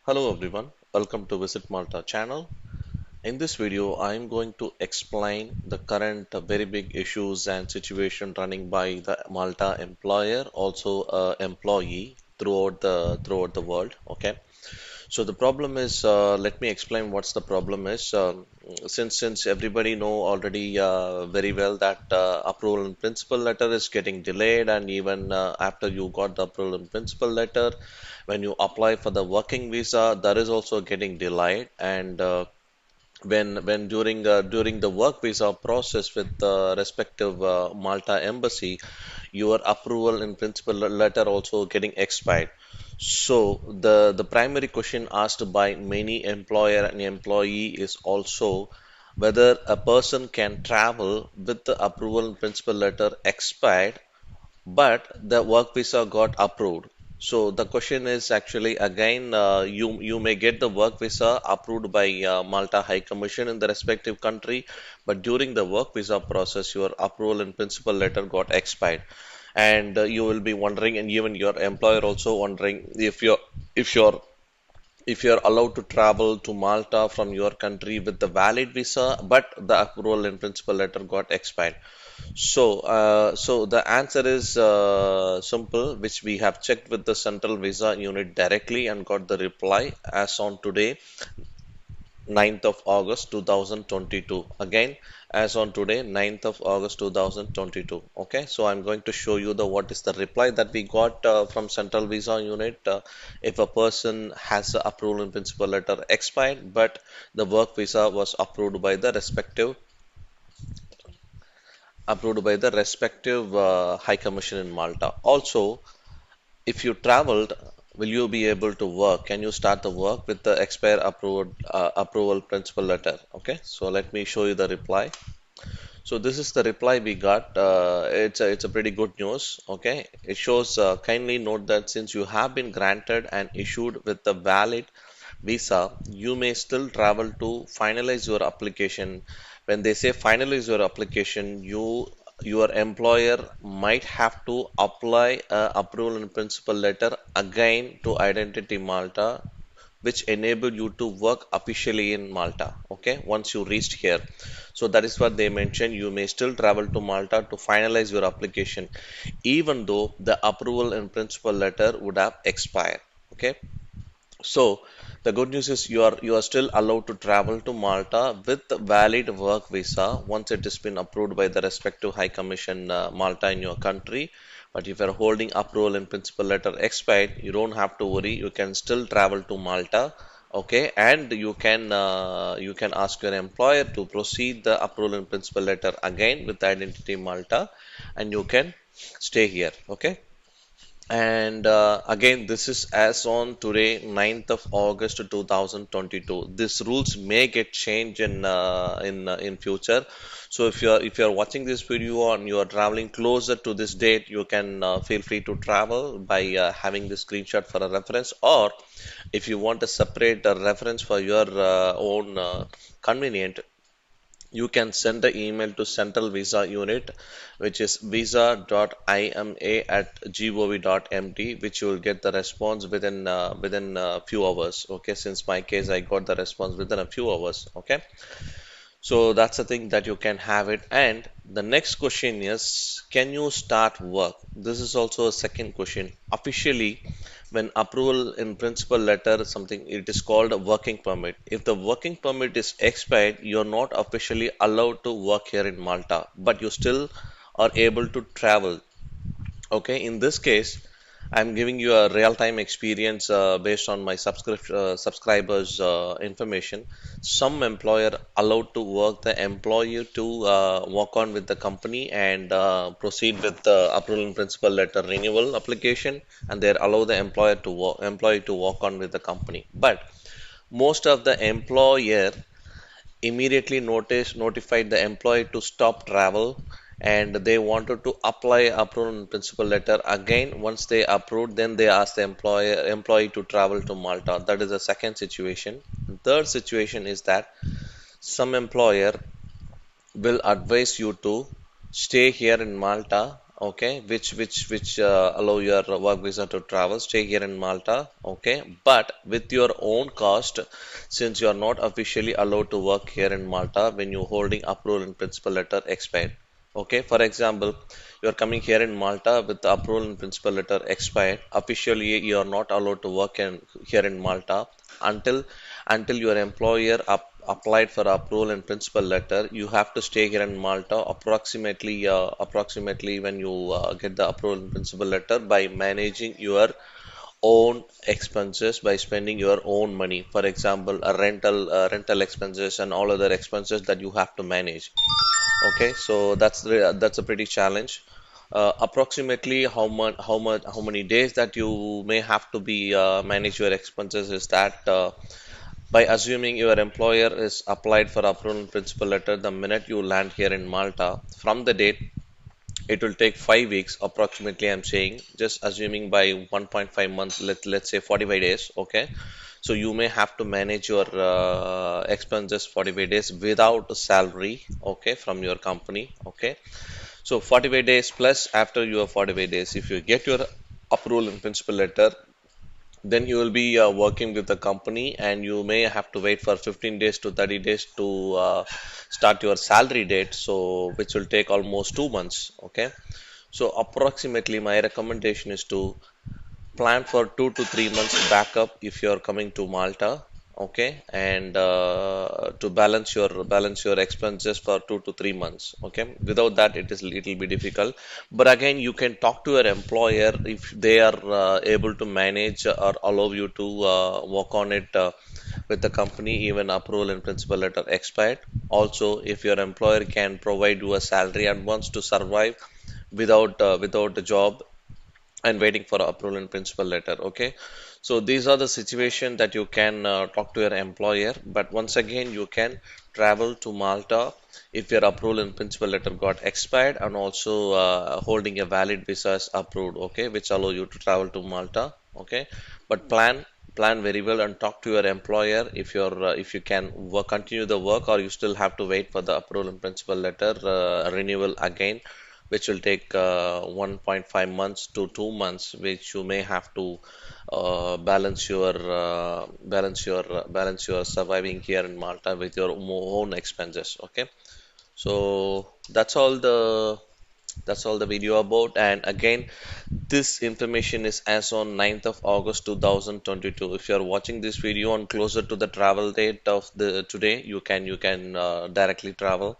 Hello everyone, welcome to Visit Malta channel. In this video, I am going to explain the current very big issues and situation running by the Malta employer, also employee throughout the world. Okay, so the problem is, let me explain what's the problem is. Since everybody know already very well that approval in principle letter is getting delayed, and even after you got the approval in principle letter, when you apply for the working visa, that is also getting delayed. And when during the work visa process with the respective Malta embassy, your approval in principle letter also getting expired. So the primary question asked by many employer and employee is also whether a person can travel with the approval in principle letter expired but the work visa got approved. So the question is actually again, you may get the work visa approved by Malta High Commission in the respective country, but during the work visa process, your approval in principle letter got expired, and you will be wondering, and even your employer also wondering if you're allowed to travel to Malta from your country with the valid visa, but the approval in principle letter got expired. So the answer is simple, which we have checked with the Central Visa Unit directly and got the reply as on today, 9th of August 2022. Again, as on today, 9th of August 2022. Okay, so I'm going to show you the what is the reply that we got from Central Visa Unit. If a person has the approval in principle letter expired, but the work visa was approved by the respective High Commission in Malta. Also, if you traveled, will you be able to work? Can you start the work with the approval principal letter? Okay, so let me show you the reply. So this is the reply we got. It's a pretty good news. Okay, it shows kindly note that since you have been granted and issued with the valid visa, you may still travel to finalize your application. When they say finalize your application, your employer might have to apply a approval in principle letter again to Identity Malta, which enable you to work officially in Malta. Okay, once you reached here. So that is what they mentioned. You may still travel to Malta to finalize your application, even though the approval in principle letter would have expired. Okay. So the good news is you are still allowed to travel to Malta with valid work visa once it has been approved by the respective High Commission Malta in your country. But if you're holding approval in principle letter expired, you don't have to worry. You can still travel to Malta. Okay, and you can ask your employer to proceed the approval in principle letter again with Identity Malta, and you can stay here. Okay. And again, this is as on today, 9th of August 2022. These rules may get changed in future. So if you're watching this video and you are traveling closer to this date, you can feel free to travel by having the screenshot for a reference, or if you want a separate reference for your own convenient, you can send the email to Central Visa Unit, which is visa.ima@gov.mt, which you will get the response within a few hours. Okay, since my case, I got the response within a few hours. Okay, so that's the thing that you can have it. And the next question is, can you start work? This is also a second question. Officially, when approval in principle letter something, it is called a working permit. If the working permit is expired, you're not officially allowed to work here in Malta, but you still are able to travel. Okay, in this case, I'm giving you a real-time experience based on my subscribers' information. Some employer allowed to work the employee to work on with the company and proceed with the approval in principle letter renewal application, and they allow the employee to work on with the company. But most of the employer immediately notified the employee to stop travel, and they wanted to apply approval in principle letter again. Once they approved, then they asked the employee to travel to Malta. That is the second situation. Third situation is that some employer will advise you to stay here in Malta, okay, which allow your work visa to travel, stay here in Malta, okay, but with your own cost, since you are not officially allowed to work here in Malta when you're holding approval in principle letter expired. Okay, for example, you are coming here in Malta with the approval in principle letter expired. Officially, you are not allowed to work here in Malta until your employer applied for approval in principle letter. You have to stay here in Malta approximately when you get the approval in principle letter by managing your own expenses, by spending your own money. For example, a rental expenses and all other expenses that you have to manage. Okay, so that's a pretty challenge. Approximately how many days that you may have to be manage your expenses is that by assuming your employer is applied for approval in principle letter the minute you land here in Malta, from the date it will take 5 weeks approximately. I'm saying just assuming by 1.5 months, let's say 45 days. Okay, so you may have to manage your expenses 45 days without a salary, okay, from your company. Okay, so 45 days plus after your 45 days, if you get your approval in principle letter, then you will be working with the company and you may have to wait for 15 days to 30 days to start your salary date, so which will take almost 2 months. Okay, so approximately my recommendation is to plan for 2 to 3 months backup if you're coming to Malta, okay, and to balance your expenses for 2 to 3 months, okay. Without that, it'll be difficult. But again, you can talk to your employer if they are able to manage or allow you to work on it with the company even approval and principal letter expired. Also, if your employer can provide you a salary advance to survive without a job and waiting for approval in principal letter. Okay, so these are the situation that you can talk to your employer, but once again you can travel to Malta if your approval in principal letter got expired and also holding a valid visa is approved, okay, which allow you to travel to Malta. Okay, but plan very well and talk to your employer if you can continue the work, or you still have to wait for the approval in principal letter renewal again, which will take 1.5 months to 2 months, which you may have to balance your surviving here in Malta with your own expenses. Okay, so that's all the video about. And again, this information is as on 9th of August 2022. If you are watching this video on closer to the travel date of the today, you can directly travel.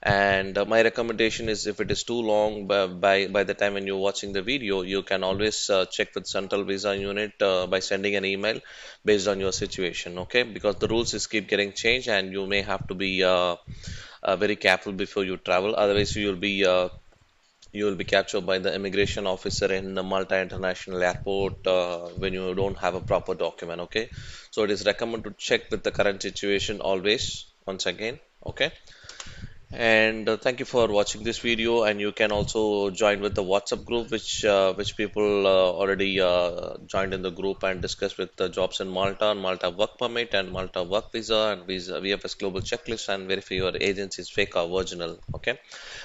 And my recommendation is, if it is too long by the time when you're watching the video, you can always check with Central Visa Unit by sending an email based on your situation. Okay, because the rules is keep getting changed, and you may have to be very careful before you travel. Otherwise, you will be captured by the immigration officer in the Malta International Airport when you don't have a proper document. Okay, so it is recommended to check with the current situation always. Once again, okay. And thank you for watching this video. And you can also join with the WhatsApp group, which people already joined in the group and discussed with the jobs in Malta and Malta Work Permit and Malta Work Visa and Visa VFS Global Checklist, and verify your agency is fake or original. Okay,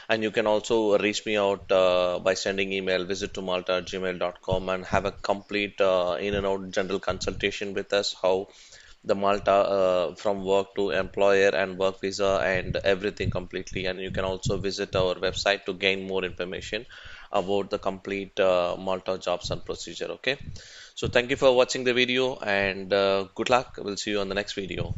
and you can also reach me out by sending email visit to malta@gmail.com and have a complete in and out general consultation with us, how the Malta from work to employer and work visa and everything completely. And you can also visit our website to gain more information about the complete Malta jobs and procedure. Okay, so thank you for watching the video, and good luck. We'll see you on the next video.